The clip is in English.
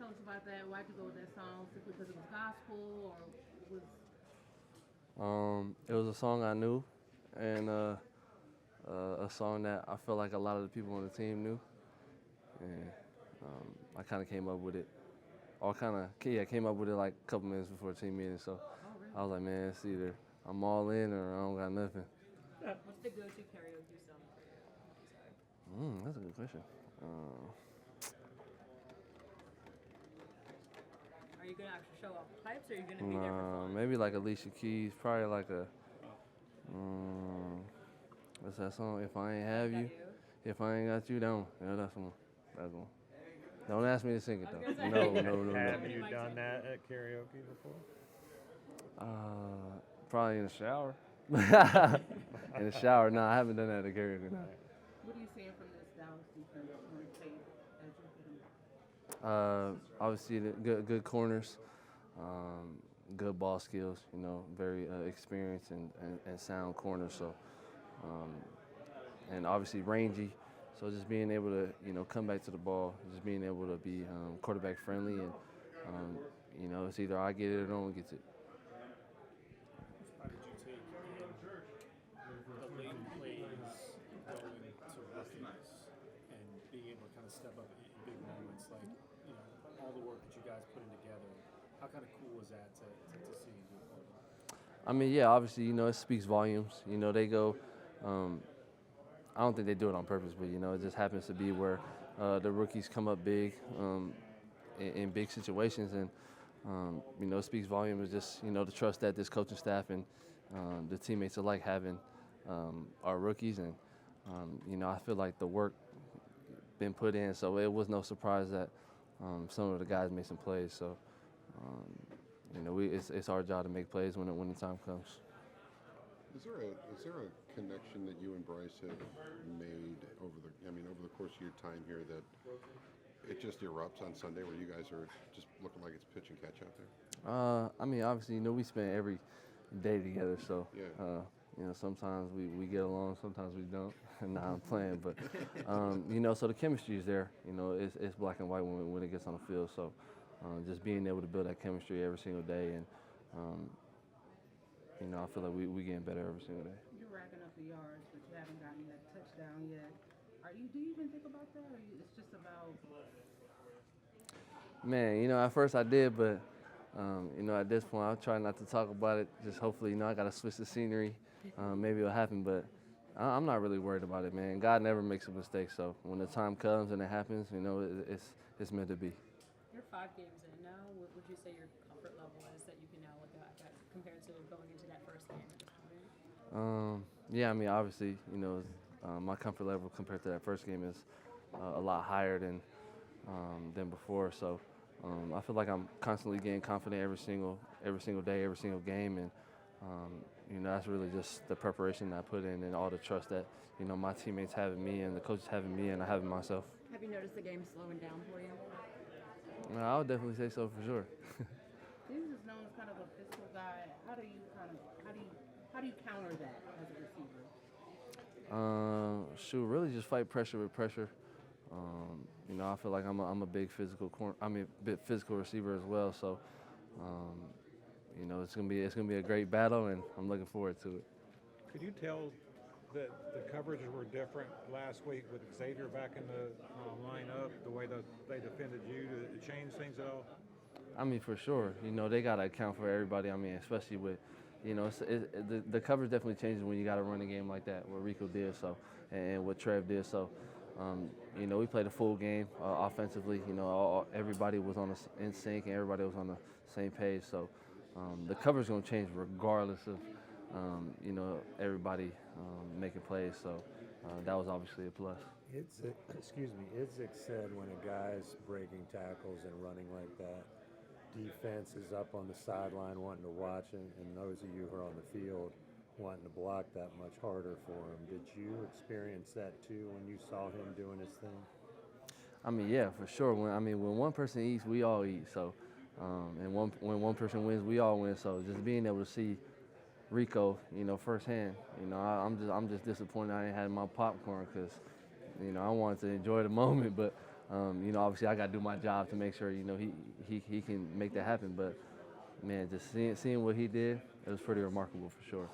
tell us about that? Why'd you go with that song? Simply because it was gospel, or was? It was a song I knew, and a song that I felt like a lot of the people on the team knew, and I kind of came up with it. Came up with it like a couple minutes before the team meeting. So Oh, really? I was like, man, it's either I'm all in or I don't got nothing. What's the go-to karaoke song for you? That's a good question. Are you gonna actually show off the pipes, or are you gonna be there for fun? Maybe like Alicia Keys, probably like a what's that song? If I ain't have Got you, if I ain't got you, don't. Yeah, that's one. That's one. Don't ask me to sing it I was though. gonna say. No. Have you done that at karaoke before? Probably in the shower. In the shower. No, I haven't done that at karaoke. No. What are you seeing from this Dallas defense on tape as you hit them? Obviously, good corners, good ball skills. You know, very experienced and sound corners. So, and obviously rangy. So just being able to come back to the ball, just being able to be quarterback friendly, and it's either I get it or no one gets it. How did you take in the late plays going to rookies and being able to kind of step up in big moments, like all the work that you guys put in together? How kind of cool was that to see you do part of that? I mean, yeah, obviously, it speaks volumes. They go. I don't think they do it on purpose, but it just happens to be where the rookies come up big in big situations, and it speaks volumes. Just the trust that this coaching staff and the teammates alike having our rookies, and I feel like the work been put in, so it was no surprise that some of the guys made some plays. So it's our job to make plays when the time comes. Is there a connection that you and Bryce have made over the course of your time here that it just erupts on Sunday where you guys are just looking like it's pitch and catch out there? I mean, obviously, we spend every day together, so Yeah. sometimes we get along, sometimes we don't. Nah, I'm playing, but so the chemistry is there. It's black and white when it gets on the field. So just being able to build that chemistry every single day, and I feel like we getting better every single day. You're racking up the yards, but you haven't gotten that touchdown yet. Do you even think about that, or it's just about? Man, at first I did, but at this point I'll try not to talk about it. Just hopefully, I got to switch the scenery. Maybe it'll happen, but I'm not really worried about it, man. God never makes a mistake, so when the time comes and it happens, it's meant to be. You're 5 games in now. What would you say your comfort level is that you can now look at compared to going into that first game at this point? Yeah, I mean, obviously, my comfort level compared to that first game is a lot higher than before. So I feel like I'm constantly getting confident every single day, every single game, and that's really just the preparation that I put in and all the trust that my teammates have in me and the coaches have in me and I have in myself. Have you noticed the game slowing down for you? I would definitely say so for sure. This is known as kind of a physical guy. How do you counter that as a receiver? Really just fight pressure with pressure. I feel like I'm a big physical physical receiver as well. So, it's gonna be a great battle, and I'm looking forward to it. Could you tell that the coverages were different last week with Xavier back in the lineup, the way that they defended you? Did it change things at all? I mean, for sure. They got to account for everybody. I mean, especially with, the coverage definitely changes when you got to run a game like that, what Rico did, so, and what Trev did. So, we played a full game offensively. Everybody was in sync and everybody was on the same page. So, the coverage is going to change regardless of, everybody making plays. So, that was obviously a plus. Idzik said when a guy's breaking tackles and running like that, defense is up on the sideline wanting to watch him, and those of you who are on the field wanting to block that much harder for him. Did you experience that too when you saw him doing his thing? I mean, yeah, for sure. When one person eats, we all eat. So, and when one person wins, we all win. So, just being able to see Rico, firsthand, I'm just disappointed I ain't had my popcorn because, I wanted to enjoy the moment. But You know, obviously I got to do my job to make sure, you know, he can make that happen. But man, just seeing what he did, it was pretty remarkable for sure.